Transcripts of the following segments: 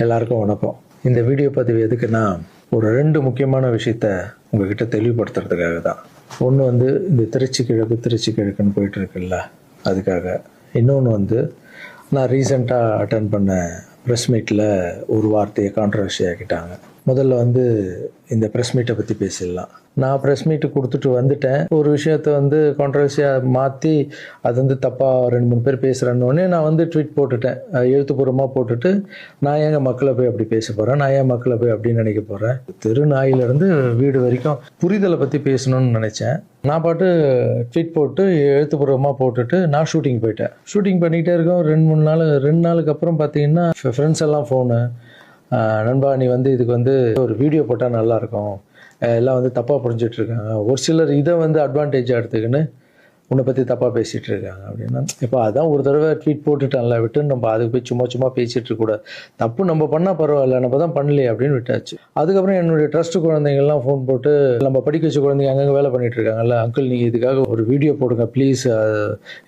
எல்லாருக்கும் வணக்கம். இந்த வீடியோ பதிவு எதுக்குன்னா, ஒரு 2 முக்கியமான விஷயத்த உங்ககிட்ட தெளிவுபடுத்துறதுக்காக தான். ஒன்று இந்த திருச்சி கிழக்குன்னு போயிட்டு இருக்குல்ல, அதுக்காக. இன்னொன்று நான் ரீசெண்டாக அட்டன் பண்ண ப்ரெஸ் மீட்டில் ஒரு வார்த்தையை கான்ட்ரவர்சி ஆக்கிட்டாங்க. முதல்ல இந்த ப்ரெஸ் மீட்டை பற்றி பேசிடலாம். நான் ப்ரெஸ் மீட்டு கொடுத்துட்டு வந்துட்டேன். ஒரு விஷயத்த கான்ட்ரவர்சியாக மாற்றி அது தப்பாக 2-3 பேர் பேசுகிறேன்னொடனே நான் ட்வீட் போட்டுட்டேன். எழுத்துப்பூர்வமாக போட்டுட்டு, நான் ஏங்க மக்களை போய் அப்படி பேச போகிறேன், நான் ஏன் மக்களை போய் அப்படின்னு நினைக்க போகிறேன், தெருநாயிலேருந்து வீடு வரைக்கும் புரிதலை பற்றி பேசணும்னு நினச்சேன். நான் பாட்டு ட்வீட் போட்டு எழுத்துப்பூர்வமாக போட்டுட்டு நான் ஷூட்டிங் போயிட்டேன். ஷூட்டிங் பண்ணிகிட்டே இருக்கோம். 2 நாளுக்கு அப்புறம் பார்த்தீங்கன்னா ஃப்ரெண்ட்ஸ் எல்லாம் ஃபோனு, நண்பா நீ இதுக்கு ஒரு வீடியோ போட்டால் நல்லாயிருக்கும், எல்லாம் தப்பாக புரிஞ்சிட்ருக்காங்க, ஒரு சிலர் இதை அட்வான்டேஜாக எடுத்துக்கின்னு உன்னை பற்றி தப்பாக பேசிகிட்டு இருக்காங்க அப்படின்னா, இப்போ அதான் ஒரு தடவை ட்வீட் போட்டுட்டான்ல, விட்டு நம்ம அதுக்கு போய் சும்மா பேசிகிட்டு இருக்கக்கூடாது. தப்பு நம்ம பண்ணால் பரவாயில்ல, நம்ம தான் பண்ணலையே அப்படின்னு விட்டாச்சு. அதுக்கப்புறம் என்னுடைய ட்ரஸ்ட் குழந்தைங்கள்லாம் ஃபோன் போட்டு, நம்ம படிக்க வச்ச குழந்தைங்க அங்கங்கே வேலை பண்ணிகிட்டு இருக்காங்கல்ல, அங்கிள் நீங்கள் இதுக்காக ஒரு வீடியோ போடுங்க ப்ளீஸ்,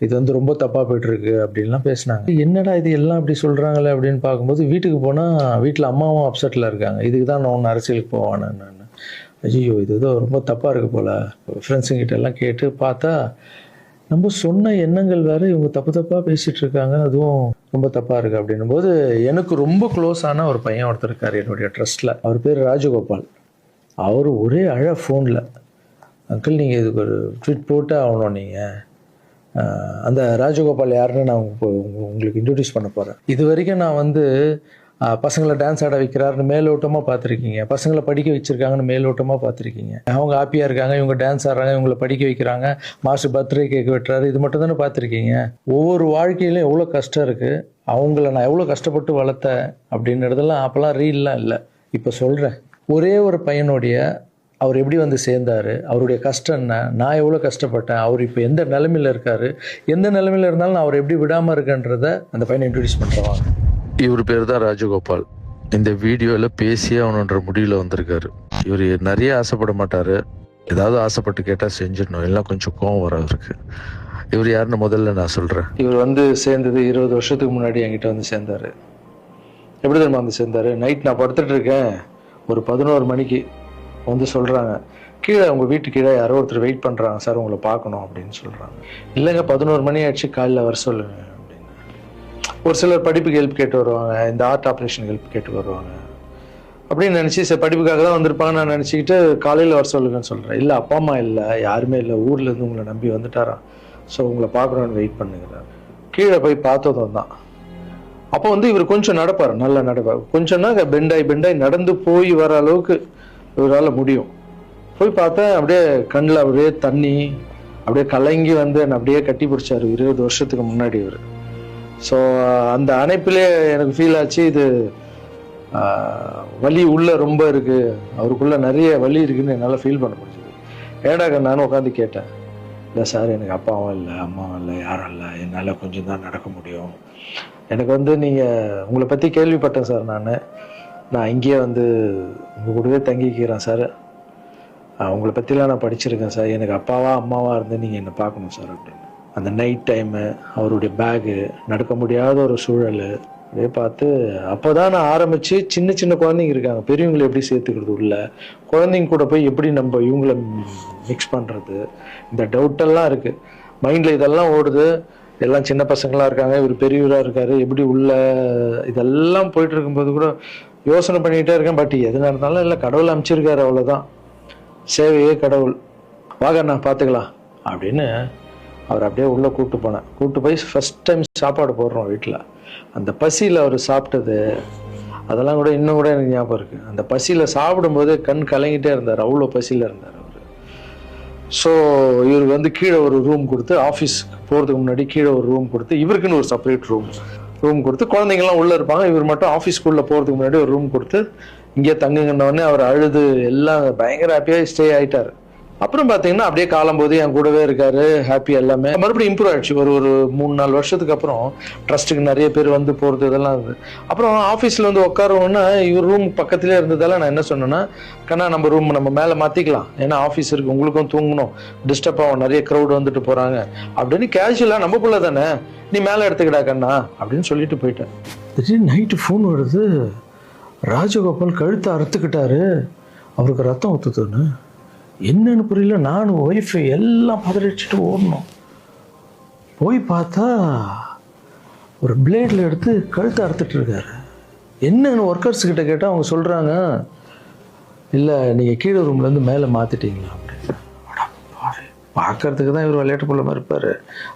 இது ரொம்ப தப்பாக போய்ட்டுருக்கு அப்படின்லாம் பேசினாங்க. என்னடா இது எல்லாம் இப்படி சொல்கிறாங்களே அப்படின்னு பார்க்கும்போது, வீட்டுக்கு போனால் வீட்டில் அம்மாவும் அப்செட்டில் இருக்காங்க. இதுக்கு தான் நான் ஒன்று அரசியலுக்கு போவானே நான். ஐயோ இது ஏதோ ரொம்ப தப்பாக இருக்குது போல். ஃப்ரெண்ட்ஸுங்கிட்ட எல்லாம் கேட்டு பார்த்தா நம்ம சொன்ன எண்ணங்கள் வேறு, இவங்க தப்பாக பேசிகிட்டு இருக்காங்க, அதுவும் ரொம்ப தப்பாக இருக்குது அப்படின்னும் போது, எனக்கு ரொம்ப க்ளோஸான ஒரு பையன் ஒருத்தர் இருக்கார் என்னுடைய ட்ரஸ்ட்டில். அவர் பேர் ராஜகோபால். அவர் ஒரே ஃபோனில், அங்கிள் நீங்கள் இதுக்கு ஒரு ட்வீட் போட்டு ஆகணும், நீங்கள் அந்த ராஜகோபால் யாருன்னு நான் உங்களுக்கு இன்ட்ரடியூஸ் பண்ண போகிறேன். இது வரைக்கும் நான் பசங்களை டான்ஸ் ஆட வைக்கிறாருன்னு மேலோட்டமாக பார்த்துருக்கீங்க, பசங்களை படிக்க வச்சுருக்காங்கன்னு மேலோட்டமாக பார்த்துருக்கீங்க. அவங்க ஹாப்பியாக இருக்காங்க, இவங்க டான்ஸ் ஆடுறாங்க, இவங்களை படிக்க வைக்கிறாங்க, மாஸ்டர் பர்த்டே கேக் வெட்டுறாரு, இது மட்டும் தானே பார்த்துருக்கீங்க. ஒவ்வொரு வாழ்க்கையிலும் எவ்வளோ கஷ்டம் இருக்குது, அவங்கள நான் எவ்வளோ கஷ்டப்பட்டு வளர்த்தேன் அப்படின்றதெல்லாம் அப்போல்லாம் ரீல்லாம் இல்லை. இப்போ சொல்கிறேன், ஒரே ஒரு பையனுடைய அவர் எப்படி சேர்ந்தார், அவருடைய கஷ்டம் என்ன, நான் எவ்வளோ கஷ்டப்பட்டேன், அவர் இப்போ எந்த நிலைமையில் இருக்கார், எந்த நிலைமையில் இருந்தாலும் நான் அவர் எப்படி விடாமல் இருக்கேன்றதை அந்த பையனை இன்ட்ரடியூஸ் பண்ணுறவாங்க. இவர் பேர் தான் ராஜகோபால். இந்த வீடியோவில் பேசியே அவனுன்ற முடிவில் வந்திருக்காரு. இவர் நிறைய ஆசைப்பட மாட்டார், ஏதாவது ஆசைப்பட்டு கேட்டால் செஞ்சிடணும், எல்லாம் கொஞ்சம் கோவம் வர அவருக்கு. இவர் யாருன்னு முதல்ல நான் சொல்கிறேன். இவர் சேர்ந்தது 20 வருஷத்துக்கு முன்னாடி என்கிட்ட சேர்ந்தார். எப்படி தெரியுமா சேர்ந்தார்? நைட் நான் படுத்துட்டு இருக்கேன், ஒரு 11 மணிக்கு சொல்கிறாங்க, கீழே உங்கள் வீட்டு கீழே யாரோ ஒருத்தர் வெயிட் பண்ணுறாங்க சார், உங்களை பார்க்கணும் அப்படின்னு சொல்கிறாங்க. இல்லைங்க 11 மணி ஆயிடுச்சு, காலையில் வர சொல்லுங்க அப்படின்னு. ஒரு சிலர் படிப்புக்கு ஹெல்ப் கேட்டு வருவாங்க, இந்த ஆர்ட் ஆப்ரேஷன் ஹெல்ப் கேட்டு வருவாங்க அப்படின்னு நினச்சி, சரி படிப்புக்காக தான் வந்திருப்பாங்க நான் நினச்சிக்கிட்டு காலையில் வர சொல்லுங்கன்னு சொல்கிறேன். இல்லை அப்பா அம்மா இல்லை, யாருமே இல்லை, ஊர்லேருந்து உங்களை நம்பி வந்துட்டாராம், ஸோ உங்களை பார்க்கணுன்னு வெயிட் பண்ணுங்கிறார். கீழே போய் பார்த்ததும் தான். அப்போ இவர் கொஞ்சம் நடப்பார், நல்லா நடப்பார். கொஞ்சம்னா பெண்டாய் நடந்து போய் வர அளவுக்கு இவரால் முடியும். போய் பார்த்தேன், அப்படியே கண்ணில் அப்படியே தண்ணி, அப்படியே கலங்கி என்னை அப்படியே கட்டி பிடிச்சார். 20 வருஷத்துக்கு முன்னாடி இவர். ஸோ அந்த அணைப்பிலே எனக்கு ஃபீல் ஆச்சு, இது வலி உள்ளே ரொம்ப இருக்குது, அவருக்குள்ளே நிறைய வலி இருக்குதுன்னு என்னால் ஃபீல் பண்ண முடிஞ்சது. ஏடாக நானும் உட்காந்து கேட்டேன், இல்லை சார் எனக்கு அப்பாவும் இல்லை அம்மாவும் இல்லை யாரும் இல்லை, என்னால் கொஞ்சம் தான் நடக்க முடியும், எனக்கு நீங்கள் உங்களை பற்றி கேள்விப்பட்டேன் சார், நான் இங்கேயே உங்கள் கூடவே தங்கிக்கிறேன் சார், உங்களை பற்றிலாம் நான் படிச்சிருக்கேன் சார், எனக்கு அப்பாவா அம்மாவா இருந்து நீங்கள் என்னை பார்க்கணும் சார் அப்படின்னு. அந்த நைட் டைமு, அவருடைய பேகு, நடக்க முடியாத ஒரு சூழல் அப்படியே பார்த்து, அப்போ தான் நான் ஆரம்பித்து சின்ன குழந்தைங்க இருக்காங்க, பெரியவங்களை எப்படி சேர்த்துக்கிறது உள்ள, குழந்தைங்க கூட போய் எப்படி நம்ம இவங்களை மிக்ஸ் பண்ணுறது, இந்த டவுட்டெல்லாம் இருக்குது மைண்டில். இதெல்லாம் ஓடுது, எல்லாம் சின்ன பசங்களாக இருக்காங்க, இவர் பெரியவராக இருக்கார், எப்படி உள்ள இதெல்லாம் போயிட்டு இருக்கும்போது கூட யோசனை பண்ணிகிட்டே இருக்கேன். பட் எது நடந்தாலும் இல்லை, கடவுள் அமைச்சிருக்காரு, அவ்வளோதான், சேவையே கடவுள், வாங்க நான் பார்த்துக்கலாம் அப்படின்னு அவர் அப்படியே உள்ளே கூப்பிட்டு போய் ஃபஸ்ட் டைம் சாப்பாடு போடுறோம் வீட்டில். அந்த பசியில் அவர் சாப்பிட்டது அதெல்லாம் கூட இன்னும் கூட எனக்கு ஞாபகம் இருக்குது. அந்த பசியில் சாப்பிடும்போது கண் கலங்கிட்டே இருந்தார், அவ்வளோ பசியில் இருந்தார் அவர். ஸோ இவருக்கு கீழே ஒரு ரூம் கொடுத்து, ஆஃபீஸ்க்கு போகிறதுக்கு முன்னாடி கீழே ஒரு ரூம் கொடுத்து, இவருக்குன்னு ஒரு செப்பரேட் ரூம் கொடுத்து, குழந்தைங்கள்லாம் உள்ளே இருப்பாங்க, இவர் மட்டும் ஆஃபீஸ்க்குள்ளே போகிறதுக்கு முன்னாடி ஒரு ரூம் கொடுத்து இங்கே தங்குங்கன்னொடனே அவர் அழுது எல்லாம் பயங்கர ஹாப்பியாக ஸ்டே ஆகிட்டார். அப்புறம் பார்த்தீங்கன்னா அப்படியே காலம்போது என் கூடவே இருக்காரு, ஹாப்பி, எல்லாமே மறுபடியும் இம்ப்ரூவ் ஆயிடுச்சு. ஒரு 3-4 வருஷத்துக்கு அப்புறம் ட்ரஸ்ட்டுக்கு நிறைய பேர் போகிறது இதெல்லாம் இருந்தது. அப்புறம் ஆஃபீஸில் உட்காருவோன்னா இவர் ரூம் பக்கத்துலேயே இருந்ததால நான் என்ன சொன்னேன்னா, கண்ணா நம்ம ரூம் நம்ம மேலே மாற்றிக்கலாம், ஏன்னா ஆஃபீஸ் இருக்குது, உங்களுக்கும் தூங்கணும், டிஸ்டர்ப் ஆகும், நிறைய க்ரௌட் வந்துட்டு போகிறாங்க அப்படின்னு கேஷுவலாக நம்ம பிள்ளை தானே, நீ மேலே எடுத்துக்கிடா கண்ணா அப்படின்னு சொல்லிட்டு போயிட்டேன். திடீர்னு நைட்டு ஃபோன் வருது, ராஜகோபால் கழுத்தை அறுத்துக்கிட்டாரு, அவருக்கு ரத்தம் ஊற்றுதுன்னு. என்னன்னு புரியல. நானும் ஒய்ஃபு எல்லாம் பதறிச்சுட்டு ஓடணும். போய் பார்த்தா ஒரு பிளேடில் எடுத்து கழுத்தை அறுத்துட்டு இருக்காரு. என்னன்னு ஒர்க்கர்ஸ் கிட்ட கேட்டால் அவங்க சொல்கிறாங்க, இல்லை நீங்கள் கீழே ரூம்லேருந்து மேலே மாற்றிட்டீங்களா அப்படின்னு. பார்க்கறதுக்கு தான் இவர் விளையாட்டு போலமாக இருப்பார்,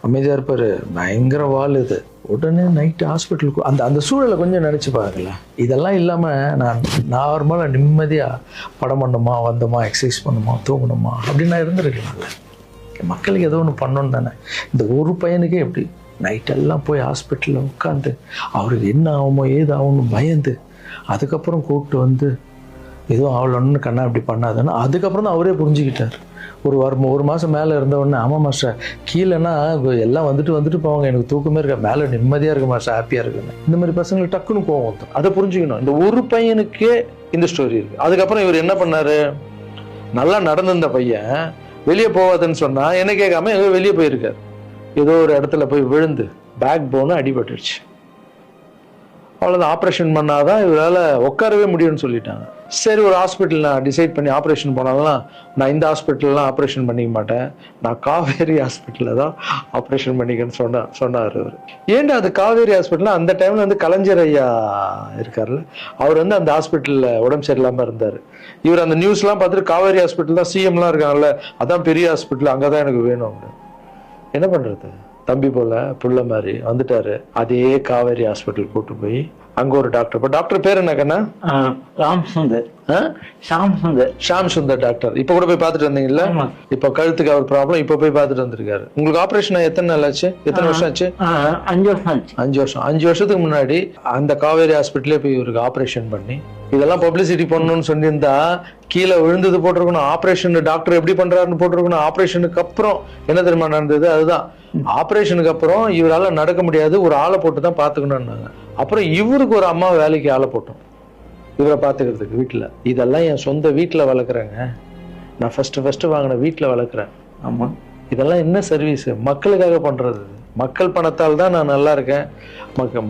அமைதியாக இருப்பார், பயங்கர வால் இது. உடனே நைட்டு ஹாஸ்பிட்டலுக்கு அந்த சூழலை கொஞ்சம் நினச்சி பார்க்கல. இதெல்லாம் இல்லாமல் நான் நார்மலாக நிம்மதியாக படம் பண்ணணுமா, வந்தோமா, எக்ஸசைஸ் பண்ணுமா, தூங்கணுமா அப்படின்னு நான் இருந்திருக்கலாம்ல. மக்களுக்கு ஏதோ ஒன்று பண்ணணும் தானே. இந்த ஒரு பையனுக்கே எப்படி நைட்டெல்லாம் போய் ஹாஸ்பிட்டலில் உட்காந்து அவருக்கு என்ன ஆகுமோ ஏது ஆகும்னு பயந்து, அதுக்கப்புறம் கூப்பிட்டு வந்து எதுவும் ஆகலன்னு கண்ணா இப்படி பண்ணாதுன்னா அதுக்கப்புறம் தான் அவரே புரிஞ்சுக்கிட்டார். ஒரு மாதம் மேலே இருந்தவொடனே, ஆமாம் மாஸ்டர் கீழேன்னா எல்லாம் வந்துட்டு போவாங்க, எனக்கு தூக்கமே இருக்கா, மேலே நிம்மதியாக இருக்கு மாஸ்டர், ஹாப்பியாக இருக்குன்னு. இந்த மாதிரி பசங்களுக்கு டக்குன்னு கோவம் வந்துடும். அதை புரிஞ்சுக்கணும். இந்த ஒரு பையனுக்கே இந்த ஸ்டோரி இருக்குது. அதுக்கப்புறம் இவர் என்ன பண்ணார், நல்லா நடந்திருந்த பையன் வெளியே போவாதுன்னு சொன்னால் என்ன கேட்காம ஏதோ வெளியே போயிருக்காரு. ஏதோ ஒரு இடத்துல போய் விழுந்து பேக் போன்னு அடிபட்டுருச்சு. அவ்வளோதான், ஆப்ரேஷன் பண்ணாதான் இவரால் உட்காரவே முடியும்னு சொல்லிட்டாங்க. சரி, ஒரு ஹாஸ்பிட்டல் நான் டிசைட் பண்ணி ஆப்ரேஷன் போனாலும் நான் இந்த ஹாஸ்பிட்டல்லாம் ஆப்ரேஷன் பண்ணிக்க மாட்டேன், நான் காவேரி ஹாஸ்பிட்டலில் தான் ஆப்ரேஷன் பண்ணிக்கன்னு சொன்னார் அவர். ஏன்டா அது காவேரி ஹாஸ்பிட்டல்? அந்த டைமில் வந்து கலைஞர் ஐயா இருக்கார்ல, அவர் வந்து அந்த ஹாஸ்பிட்டலில் உடம்பு சரியில்லாமல் இருந்தார். இவர் அந்த நியூஸ்லாம் பார்த்துட்டு காவேரி ஹாஸ்பிட்டல் தான், சிஎம்லாம் இருக்காங்கல்ல, அதான் பெரிய ஹாஸ்பிட்டல், அங்கே தான் எனக்கு வேணும் அப்படின்னு. என்ன பண்ணுறது, தம்பி போல புள்ள மாதிரி வந்துட்டாரு. அதே காவேரி ஹாஸ்பிட்டல் கூட்டு போய் அங்க ஒரு டாக்டர், இப்போ டாக்டர் பேர் என்ன கண்ணா? ஷாம் சுந்தர் டாக்டர். இப்ப கூட போய் பார்த்துட்டு வந்தீங்கல்ல? இப்ப கழுத்துக்கு அவர் ப்ராப்ளம், இப்ப போய் பார்த்துட்டு வந்திருக்காரு. உங்களுக்கு ஆபரேஷன் எத்தனை நாள் ஆச்சு, எத்தனை வருஷம் ஆச்சு? 5 வருஷம் ஆச்சு. 5 வருஷம். 5 வருஷத்துக்கு முன்னாடி அந்த காவேரி ஹாஸ்பிட்டலே போய் இவருக்கு ஆபரேஷன் பண்ணி, இதெல்லாம் பப்ளிசிட்டி பண்ணணும்னு சொல்லியிருந்தா கீழே விழுந்தது போட்டிருக்கணும், ஆபரேஷன் டாக்டர் எப்படி பண்றாருன்னு போட்டிருக்கணும். ஆபரேஷனுக்கு அப்புறம் என்ன தெரியுமா நடந்தது? அதுதான், ஆபரேஷனுக்கு அப்புறம் இவரால் நடக்க முடியாது, ஒரு ஆளை போட்டு தான் பாத்துக்கணும்னாங்க. அப்புறம் இவருக்கு ஒரு அம்மா வேலைக்கு ஆளை போட்டோம் இவரை பாத்துக்கிறதுக்கு வீட்டுல. இதெல்லாம் என் சொந்த வீட்டுல வளர்க்குறேங்க, நான் ஃபர்ஸ்ட் வாங்கின வீட்டுல வளர்க்குறேன். ஆமா, இதெல்லாம் என்ன சர்வீஸ்? மக்களுக்காக பண்றது. மக்கள் பணத்தால் தான் நான் நல்லா இருக்கேன்.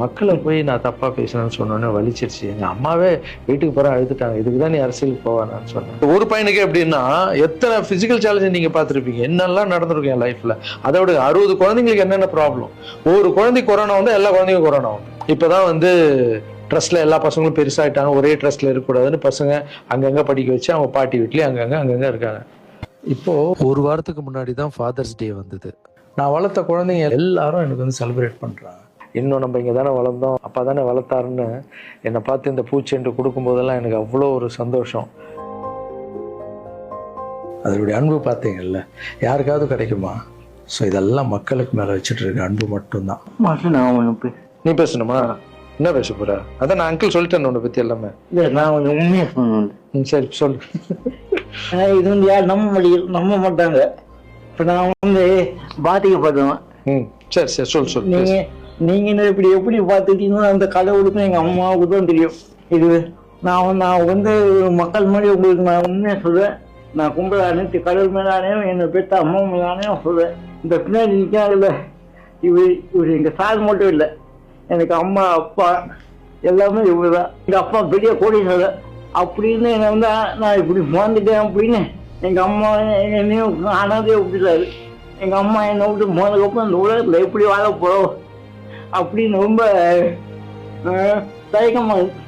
மக்களை போய் நான் தப்பா பேசுறேன்னு சொன்னோன்னே வலிச்சிருச்சு. எங்க அம்மாவே வீட்டுக்கு போற அழுதுட்டாங்க, இதுக்குதான் நீ அரசியலுக்கு போவானான்னு சொன்னேன். ஒரு பையனுக்கு எப்படின்னா, எத்தனை பிசிக்கல் சேலஞ்சு நீங்க பாத்துருப்பீங்க, என்னெல்லாம் நடந்திருக்கும் என் லைஃப்ல. அதை விட 60 குழந்தைங்களுக்கு என்னென்ன ப்ராப்ளம். ஒரு குழந்தைக்கு கொரோனா வந்து எல்லா குழந்தைக்கும் கொரோனா வந்து. இப்பதான் வந்து ட்ரஸ்ட்ல எல்லா பசங்களும் பெருசாயிட்டாங்க, ஒரே ட்ரஸ்ட்ல இருக்கக்கூடாதுன்னு பசங்க அங்கங்க படிக்க வச்சு அவங்க பாட்டி வீட்லயே அங்கங்க இருக்காங்க. இப்போ ஒரு வாரத்துக்கு முன்னாடி தான் ஃபாதர்ஸ் டே வந்தது. நான் வளர்த்த குழந்தைங்க எல்லாரும் எனக்கு வந்து செலிப்ரேட் பண்றாங்க. இன்னும் நம்ம இங்கே தானே வளர்ந்தோம், அப்பா தானே வளர்த்தாருன்னு என்னை பார்த்து இந்த பூச்செண்டு கொடுக்கும்போதெல்லாம் எனக்கு அவ்வளோ ஒரு சந்தோஷம். அதனுடைய அன்பு பார்த்தீங்கல்ல, யாருக்காவது கிடைக்குமா? ஸோ இதெல்லாம் மக்களுக்கு மேலே வச்சுட்டு இருக்க அன்பு மட்டும்தான். நீ பேசணுமா? என்ன பேச போற? அதான் நான் அங்கிள் சொல்லிட்டேன் உன்னை பத்தி எல்லாமே. நான் கொஞ்சம் உண்மையாக சொல்லணும். சரி சொல்லு. இது வந்து யார் நம்ப மாட்டாங்க. இப்போ நான் வந்து பாதிக்கப்பட்டவன். சரி சொல்லு. நீங்க எப்படி பார்த்துட்டீங்கன்னா அந்த கடவுளுக்கும் எங்க அம்மாவுக்கு தான் தெரியும். இது நான் வந்து மக்கள் மாதிரி உங்களுக்கு நான் உண்மையாக சொல்றேன். நான் கும்பல அனைத்து கடவுள் மேலானே என்னை பெற்ற அம்மா மேலானே சொல்றேன். இந்த பின்னாடி நிற்காங்கல்ல, இவர் எங்க சார் மட்டும் இல்லை, எனக்கு அம்மா அப்பா எல்லாமே இவர் தான். எங்க அப்பா பெரிய கோடீஸ்வரர் அப்படின்னு என்னை வந்து நான் இப்படி பிறந்துட்டேன் அப்படின்னு எங்க அம்மா என்னையும் அனாதையை விட்டுட்டாரு. எங்க அம்மா என்னை விட்டு போனதுக்கப்புறம் இந்த உலகத்துல எப்படி வாழ போறோம் அப்படின்னு ரொம்ப தயக்கமா இருக்கு.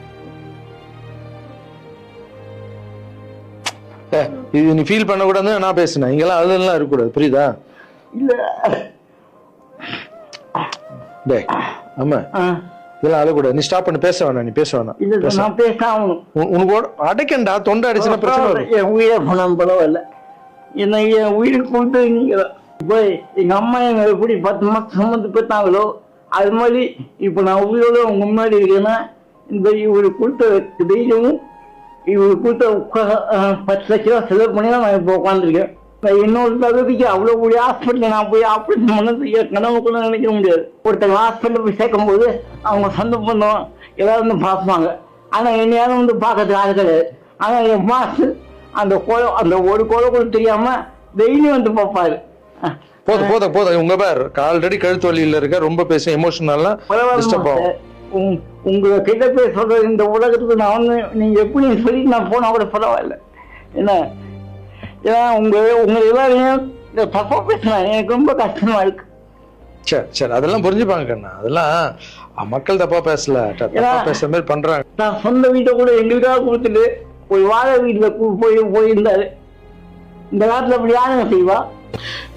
இது நீ ஃபீல் பண்ண கூடாதுன்னு நான் பேசினேன். இங்கெல்லாம் அதெல்லாம் இருக்கக்கூடாது, புரியுதா? இல்ல டே ஆமா, இதெல்லாம் அழக்கூடாது. நீ ஸ்டாப் பண்ணி பேச வேணாம், நீ பேச வேணாம். இல்ல நான் பேச ஆகணும். உனக்கு அடைக்கண்டா, தொண்டை அடிச்சுன்னா பிரச்சனை வரும். என் உயிரை போனாலும் பரவாயில்ல, என்ன என் உயிருக்கு கொடுத்து நீங்க இப்போ எங்க அம்மா எங்க எப்படி 10 மாசம் சுமந்து பெற்றாங்களோ அது மாதிரி இப்போ நான் உயிரோட உங்க முன்னாடி இருக்கேன்னா இந்த இவரு கொடுத்த தைரியமும் இவரு கொடுத்த 10 லட்ச ரூபா செலவு பண்ணி தான் நான் இப்போ உட்காந்துருக்கேன். என்னோட தகுதிக்கு அவ்வளோ கூடிய ஹாஸ்பிட்டலில் நான் போய் ஆப்ரேஷன் பண்ணது கனவுக்குள்ள நினைக்க முடியாது. ஒருத்தங்க ஹாஸ்பிட்டலில் போய் சேர்க்கும் போது அவங்க சொந்த பண்ணோம் எல்லாரும் வந்து பார்ப்பாங்க. ஆனால் என்னையாரும் வந்து பார்க்கறதுக்கு ஆள் கிடையாது. ஆனால் என் மாஸ்டர் அந்த ஒரு கொலை கூட தெரியாம டெய்லியும் வந்து பார்ப்பாரு. போதும் உங்க பேர் ஆல்ரெடி கழுத்து வலியில இருக்க, ரொம்ப பேச எமோஷனல்லாம் டிஸ்டர்ப் ஆகும். உங்களை கிட்ட போய் சொல்ற இந்த உலகத்துக்கு நான் வந்து நீங்க எப்படி சொல்லி நான் போனா கூட பரவாயில்ல. ஏன்னா உங்களை எல்லாரையும் இந்த தப்பா பேசுறேன், எனக்கு ரொம்ப கஷ்டமா இருக்கு. சரி அதெல்லாம் புரிஞ்சுப்பாங்க கண்ணா, அதெல்லாம் மக்கள் தப்பா பேசல, தப்பா பேசுற மாதிரி பண்றாங்க. நான் சொந்த வீட்டை கூட எங்களுக்காக கொடுத்துட்டு ஒரு வாழை வீட்டுல போயிருந்தாரு. இந்த காலத்துல அப்படி யாருங்க செய்வா?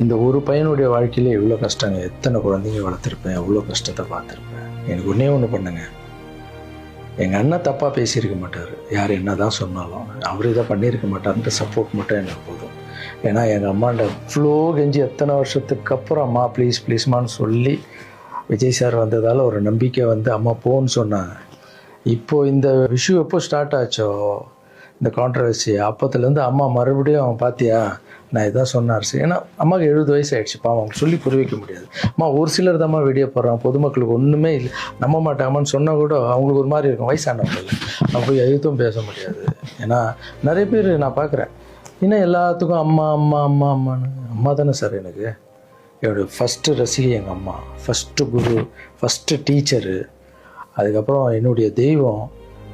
இந்த ஒரு பையனுடைய வாழ்க்கையில எவ்வளவு கஷ்டங்க, எத்தனை குழந்தைங்க வளர்த்துருப்பேன், எவ்வளவு கஷ்டத்தை பார்த்துருப்பேன். எனக்கு ஒண்ணு பண்ணுங்க, எங்க அண்ணன் தப்பா பேசியிருக்க மாட்டாரு, யார் என்னதான் சொன்னாலும் அவர் இதை பண்ணியிருக்க மாட்டாருன்ற சப்போர்ட் மட்டும் எனக்கு போதும். ஏன்னா எங்கள் அம்மாண்ட இவ்வளோ கெஞ்சி எத்தனை வருஷத்துக்கு அப்புறம் அம்மா ப்ளீஸ்மான்னு சொல்லி விஜய் சார் வந்ததால் ஒரு நம்பிக்கை வந்து அம்மா போன்னு சொன்னாங்க. இப்போது இந்த விஷயம் எப்போ ஸ்டார்ட் ஆச்சோ இந்த கான்ட்ரவர்சி, அப்போத்துலேருந்து அம்மா மறுபடியும் பார்த்தியா நான் இதான் சொன்னார். ஏன்னா அம்மாவுக்கு 70 வயசு ஆகிடுச்சுப்பா, அவங்க சொல்லி புரிய முடியாது. அம்மா ஒரு சிலர் தான் வீடியோ போடுறான், பொதுமக்களுக்கு ஒன்றுமே இல்லை, நம்ப மாட்டாங்கம்மான்னு சொன்னால் கூட அவங்களுக்கு ஒரு மாதிரி இருக்கும். வயசானவங்க அவங்க போய் எதுவும் பேச முடியாது. ஏன்னா நிறைய பேர் நான் பார்க்குறேன், இன்னும் எல்லாத்துக்கும் அம்மா அம்மா அம்மா அம்மான்னு. அம்மா தானே சார் எனக்கு, என்னுடைய ஃபஸ்ட்டு ரசிகை எங்கள் அம்மா, ஃபஸ்ட்டு குரு, ஃபஸ்ட்டு டீச்சரு, அதுக்கப்புறம் என்னுடைய தெய்வம்,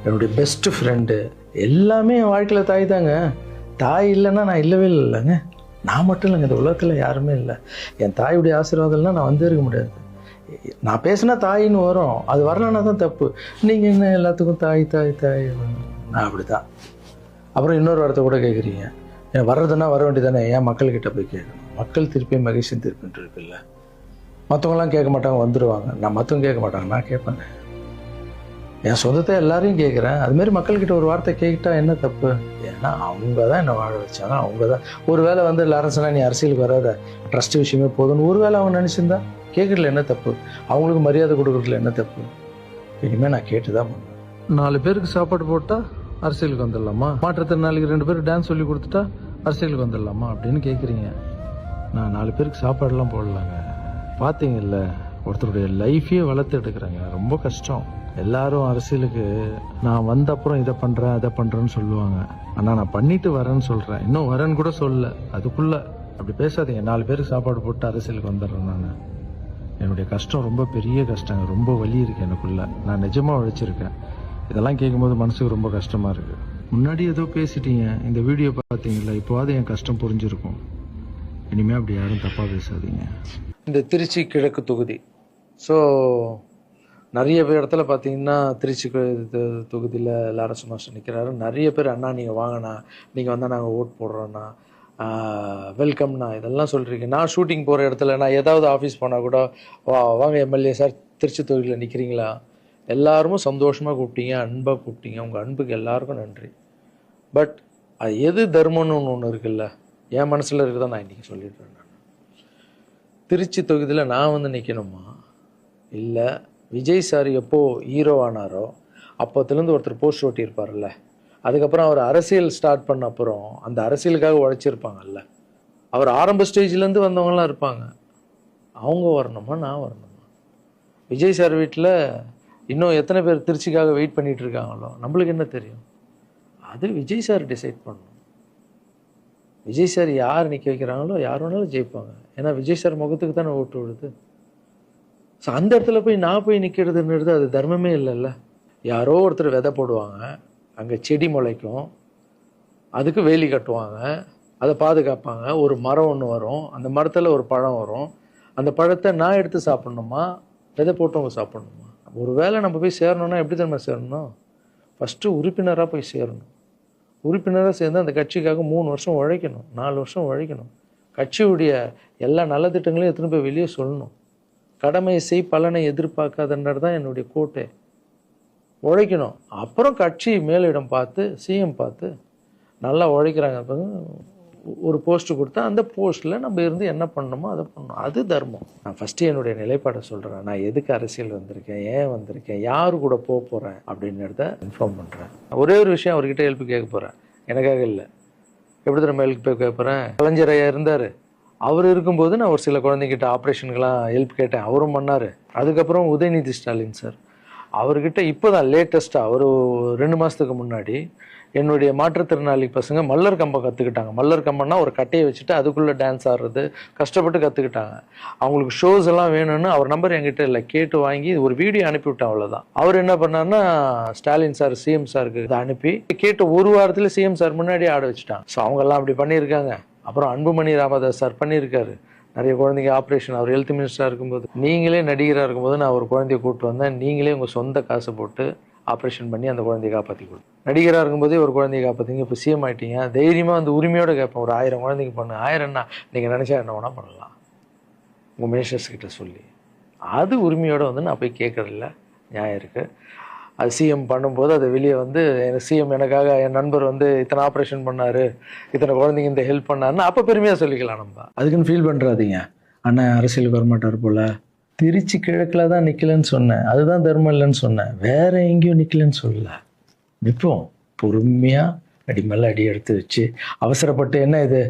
என்னுடைய பெஸ்ட்டு ஃப்ரெண்டு, எல்லாமே என் வாழ்க்கையில் தாய் தாங்க. தாய் இல்லைன்னா நான் இல்லவே இல்லைங்க, நான் மட்டும் இல்லைங்க, இந்த உலகத்தில் யாருமே இல்லை. என் தாயுடைய ஆசீர்வாதம்லாம் நான் வந்து இருக்க முடியாது. நான் பேசுனா தாயின்னு வரும், அது வரலன்னா தான் தப்பு. நீங்கள் என்ன எல்லாத்துக்கும் தாய் தாய் தாய், நான் அப்படி தான். அப்புறம் இன்னொரு வார்த்தை கூட கேட்குறீங்க, ஏன் வர்றதுன்னா வர வேண்டியதானே, ஏன் மக்கள்கிட்ட போய் கேட்கணும்? மக்கள் திருப்பி மகிழ்ச்சியும் திருப்பின்ட்டு இருக்குல்ல. மற்றவங்களாம் கேட்க மாட்டாங்க, வந்துடுவாங்க. நான் மற்றவங்க கேட்க மாட்டாங்க, நான் கேட்பேன். என் சொந்தத்தை எல்லாரையும் கேட்குறேன். அதுமாரி மக்கள்கிட்ட ஒரு வார்த்தை கேட்டா என்ன தப்பு? ஏன்னா அவங்க தான் என்னை வாழ வச்சாங்க, அவங்க தான். ஒரு வேளை வந்து லாரன்ஸ்னா நீ அரசியலுக்கு வராத, ட்ரஸ்ட் விஷயமே போதும்னு ஒரு வேளை அவங்க நினச்சிருந்தா கேட்குறதுல என்ன தப்பு? அவங்களுக்கு மரியாதை கொடுக்குறதுல என்ன தப்பு? இனிமேல் நான் கேட்டு தான் பண்ணுவேன். 4 பேருக்கு சாப்பாடு போட்டால் அரசியலுக்கு வந்துடலாமா? மாற்றுத்திறனாளிக்கு 2 பேருக்கு டான்ஸ் சொல்லி கொடுத்துட்டா அரசியலுக்கு வந்துடலாமா அப்படின்னு கேட்குறீங்க. நான் 4 பேருக்கு சாப்பாடுலாம் போடலாங்க. பார்த்தீங்கல்ல, ஒருத்தருடைய லைஃபையே வளர்த்து எடுக்கிறாங்க, ரொம்ப கஷ்டம். எல்லாரும் அரசியலுக்கு நான் வந்த அப்புறம் இதை பண்ணுறேன் அதை பண்ணுறேன்னு சொல்லுவாங்க. ஆனால் நான் பண்ணிட்டு வரேன்னு சொல்கிறேன், இன்னும் வரேன்னு கூட சொல்லல. அதுக்குள்ளே அப்படி பேசாதீங்க. 4 பேருக்கு சாப்பாடு போட்டு அரசியலுக்கு வந்துடுறேன். நான் என்னுடைய கஷ்டம் ரொம்ப பெரிய கஷ்டங்க, ரொம்ப வலி இருக்குது எனக்குள்ள. நான் நிஜமாக உழைச்சிருக்கேன். இதெல்லாம் கேட்கும்போது மனசுக்கு ரொம்ப கஷ்டமாக இருக்குது. முன்னாடி ஏதோ பேசிட்டீங்க, இந்த வீடியோ பார்த்தீங்களா, இப்போவாது என் கஷ்டம் புரிஞ்சிருக்கும். இனிமேல் அப்படி யாரும் தப்பாக பேசாதீங்க. இந்த திருச்சி கிழக்கு தொகுதி, ஸோ நிறைய பேர் இடத்துல பார்த்தீங்கன்னா திருச்சி தொகுதியில் லாரன்ஸ் மாஸ்டர் நிற்கிறாரு. நிறைய பேர் அண்ணா நீங்கள் வாங்கண்ணா, நீங்கள் வந்தால் நாங்கள் ஓட் போடுறோண்ணா, வெல்கம்ண்ணா, இதெல்லாம் சொல்கிறீங்க. நான் ஷூட்டிங் போகிற இடத்துல நான் ஏதாவது ஆஃபீஸ் போனால் கூட வாங்க எம்எல்ஏ சார் திருச்சி தொகுதியில் நிற்கிறீங்களா, எல்லாரும் சந்தோஷமாக கூப்பிட்டீங்க, அன்பாக கூப்பிட்டீங்க. உங்கள் அன்புக்கு எல்லாருக்கும் நன்றி. பட் அது எது தர்மம்னு ஒன்று இருக்குல்ல, என் மனசில் இருக்குதான் நான் இன்றைக்கி சொல்லிடுறேன். நான் திருச்சி தொகுதியில் நான் வந்து நிற்கணுமா, இல்லை விஜய் சார் எப்போது ஹீரோ ஆனாரோ அப்போத்துலேருந்து ஒருத்தர் போஸ்ட் ஓட்டியிருப்பார்ல, அதுக்கப்புறம் அவர் அரசியல் ஸ்டார்ட் பண்ண அப்புறம் அந்த அரசியலுக்காக உழைச்சிருப்பாங்கல்ல, அவர் ஆரம்ப ஸ்டேஜ்லேருந்து வந்தவங்களாம் இருப்பாங்க, அவங்க வரணுமா நான் வரணுமா? விஜய் சார் வீட்டில் இன்னும் எத்தனை பேர் திருச்சிக்காக வெயிட் பண்ணிகிட்டு இருக்காங்களோ நம்மளுக்கு என்ன தெரியும்? அது விஜய் சார் டிசைட் பண்ணணும். விஜய் சார் யார் நிற்க வைக்கிறாங்களோ யார் வேணாலும் ஜெயிப்பாங்க. ஏன்னா விஜய் சார் முகத்துக்கு தானே ஓட்டு விடுது. ஸோ அந்த இடத்துல போய் நான் போய் நிற்கிறதுன்றது அது தர்மமே இல்லைல்ல. யாரோ ஒருத்தர் விதை போடுவாங்க, அங்கே செடி முளைக்கும், அதுக்கு வேலி கட்டுவாங்க, அதை பாதுகாப்பாங்க. ஒரு மரம் ஒன்று வரும், அந்த மரத்தில் ஒரு பழம் வரும், அந்த பழத்தை நான் எடுத்து சாப்பிட்ணுமா, விதை போட்டவங்க சாப்பிட்ணுமா? ஒரு வேளை நம்ம போய் சேரணும்னா எப்படி நம்ம சேரணும்? ஃபஸ்ட்டு உறுப்பினராக போய் சேரணும். உறுப்பினராக சேர்ந்து அந்த கட்சிக்காக 3 வருஷம் உழைக்கணும், 4 வருஷம் உழைக்கணும். கட்சியுடைய எல்லா நலத்திட்டங்களையும் எத்தனை போய் வெளியே சொல்லணும். கடமையை செய் பலனை எதிர்பார்க்காதன்றது தான் என்னுடைய கோட்டை. உழைக்கணும். அப்புறம் கட்சி மேலிடம் பார்த்து சிஎம் பார்த்து நல்லா உழைக்கிறாங்க ஒரு போஸ்ட்டு கொடுத்தா அந்த போஸ்ட்டில் நம்ம இருந்து என்ன பண்ணணுமோ அதை பண்ணணும். அது தர்மம். நான் ஃபஸ்ட்டு என்னுடைய நிலைப்பாடை சொல்கிறேன். நான் எதுக்கு அரசியல் வந்திருக்கேன், ஏன் வந்திருக்கேன், யாரு கூட போக போகிறேன் அப்படின்றத இன்ஃபார்ம் பண்ணுறேன். ஒரே ஒரு விஷயம் அவர்கிட்ட ஹெல்ப் கேட்க போகிறேன், எனக்காக இல்லை. எப்படி நம்ம ஹெல்ப் கேட்க போகிறேன்? கலைஞர் ஐயா இருந்தார், அவர் இருக்கும்போது நான் ஒரு சில குழந்தைங்கிட்ட ஆப்ரேஷனுக்கெல்லாம் ஹெல்ப் கேட்டேன், அவரும் பண்ணார். அதுக்கப்புறம் உதயநிதி ஸ்டாலின் சார், அவர்கிட்ட இப்போ தான் லேட்டஸ்ட்டாக ஒரு 2 மாதத்துக்கு முன்னாடி என்னுடைய மாற்றுத்திறனாளி பசங்க மல்லர் கம்பம் கற்றுக்கிட்டாங்க. மல்லர் கம்பம்னா ஒரு கட்டையை வச்சுட்டு அதுக்குள்ளே டான்ஸ் ஆடுறது கஷ்டப்பட்டு கற்றுக்கிட்டாங்க. அவங்களுக்கு ஷோஸ் எல்லாம் வேணும்னு அவர் நம்பர் என்கிட்ட இல்லை, கேட்டு வாங்கி ஒரு வீடியோ அனுப்பிவிட்டேன், அவ்வளோதான். அவர் என்ன பண்ணாருன்னா ஸ்டாலின் சார் சிஎம் சாருக்கு இதை அனுப்பி கேட்டு ஒரு வாரத்தில் சிஎம் சார் முன்னாடி ஆட வச்சுட்டாங்க. ஸோ அவங்கெல்லாம் அப்படி பண்ணியிருக்காங்க. அப்புறம் அன்புமணி ராமதாஸ் சார் பண்ணியிருக்காரு. நிறைய குழந்தைங்க ஆப்ரேஷன், அவர் ஹெல்த் மினிஸ்டராக இருக்கும்போது, நீங்களே நடிகராக இருக்கும்போது நான் ஒரு குழந்தைய கூப்பிட்டு வந்தேன், நீங்களே உங்கள் சொந்த காசை போட்டு ஆப்ரேஷன் பண்ணி அந்த குழந்தைய காப்பாற்றி கொடுத்து, நடிகராக இருக்கும்போதே ஒரு குழந்தைய காப்பாற்றிங்க. இப்போ சிஎம் ஆகிட்டீங்க, தைரியமாக வந்து உரிமையோடு கேட்பேன், ஒரு 1000 குழந்தைங்க பண்ணு. 1000 என்ன, நீங்கள் நினச்சா என்ன வேணால் பண்ணலாம் உங்கள் மினிஸ்டர்ஸ் கிட்ட சொல்லி. அது உரிமையோடு வந்து நான் போய் கேட்குறதில்ல, நியாயம் இருக்குது. அது சிஎம் பண்ணும்போது அதை வெளியே வந்து சிஎம் எனக்காக என் நண்பர் வந்து இத்தனை ஆப்ரேஷன் பண்ணார், இத்தனை குழந்தைங்க இந்த ஹெல்ப் பண்ணாருன்னு அப்போ பெருமையாக சொல்லிக்கலாம். நம்ம அதுக்குன்னு ஃபீல் பண்ணுறாதீங்க. அண்ணன் அரசியலுக்கு வரமாட்டார் போல். திருச்சி கிழக்கில் தான் நிற்கலன்னு சொன்னேன், அதுதான் தர்மம் இல்லைன்னு சொன்னேன், வேற எங்கேயும் நிற்கலன்னு சொல்லல. நிற்போம் பொறுமையாக, அடி மேலே அடி எடுத்து வச்சு, அவசரப்பட்டு என்ன இது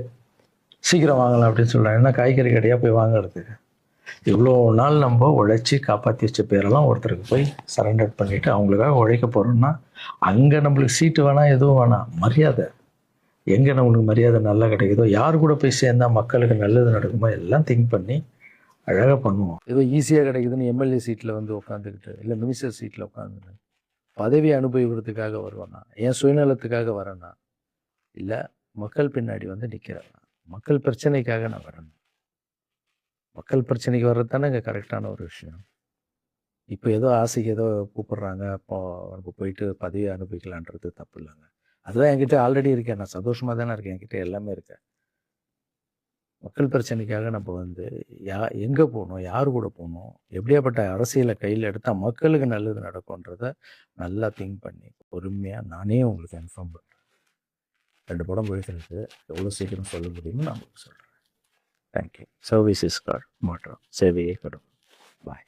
சீக்கிரம் வாங்கலாம் அப்படின்னு சொல்கிறேன். என்ன காய்கறி கடையாக போய் வாங்குறதுக்கு? இவ்வளோ நாள் நம்ம உழைச்சி காப்பாற்றி வச்ச பேரெல்லாம் ஒருத்தருக்கு போய் சரண்டர் பண்ணிவிட்டு அவங்களுக்காக உழைக்க போகிறோம்னா, அங்கே நம்மளுக்கு சீட்டு வேணாம், எதுவும் வேணாம், மரியாதை. எங்கே நம்மளுக்கு மரியாதை நல்லா கிடைக்குதோ, யார் கூட போய் சேர்ந்தால் மக்களுக்கு நல்லது நடக்குமோ எல்லாம் திங்க் பண்ணி அழகாக பண்ணுவோம். ஏதோ ஈஸியாக கிடைக்குதுன்னு எம்எல்ஏ சீட்டில் வந்து உட்காந்துக்கிட்டு, இல்லை மினிஸ்டர் சீட்டில் உட்காந்துட்டு பதவி அனுபவிக்கிறதுக்காக வருவேன்னா, என் சுயநலத்துக்காக வரேன்னா, இல்லை மக்கள் பின்னாடி வந்து நிற்கிறேன்னா, மக்கள் பிரச்சனைக்காக நான் வரேன். மக்கள் பிரச்சனைக்கு வர்றது தானே இங்கே கரெக்டான ஒரு விஷயம். இப்போ ஏதோ ஆசைக்கு ஏதோ கூப்பிட்றாங்க, அப்போ நமக்கு போயிட்டு பதவி அனுபவிக்கலான்றது தப்பு இல்லைங்க. அதுதான் என்கிட்ட ஆல்ரெடி இருக்கேன், நான் சந்தோஷமாக தானே இருக்கேன், என்கிட்ட எல்லாமே இருக்கேன். மக்கள் பிரச்சனைக்காக நம்ம வந்து எங்கே போகணும், யார் கூட போகணும், எப்படியாப்பட்ட அரசியலை கையில் எடுத்தால் மக்களுக்கு நல்லது நடக்கும்ன்றத நல்லா திங்க் பண்ணி பொறுமையாக நானே உங்களுக்கு இன்ஃபார்ம் பண்ணுறேன். 2 படம் போயிட்டு எவ்வளோ சீக்கிரம் சொல்ல முடியும்னு நான் உங்களுக்கு சொல்கிறேன். தேங்க்யூ. சர்வீஸ் இஸ் காட் மாற்றம், சேவையே கடும். பாய்.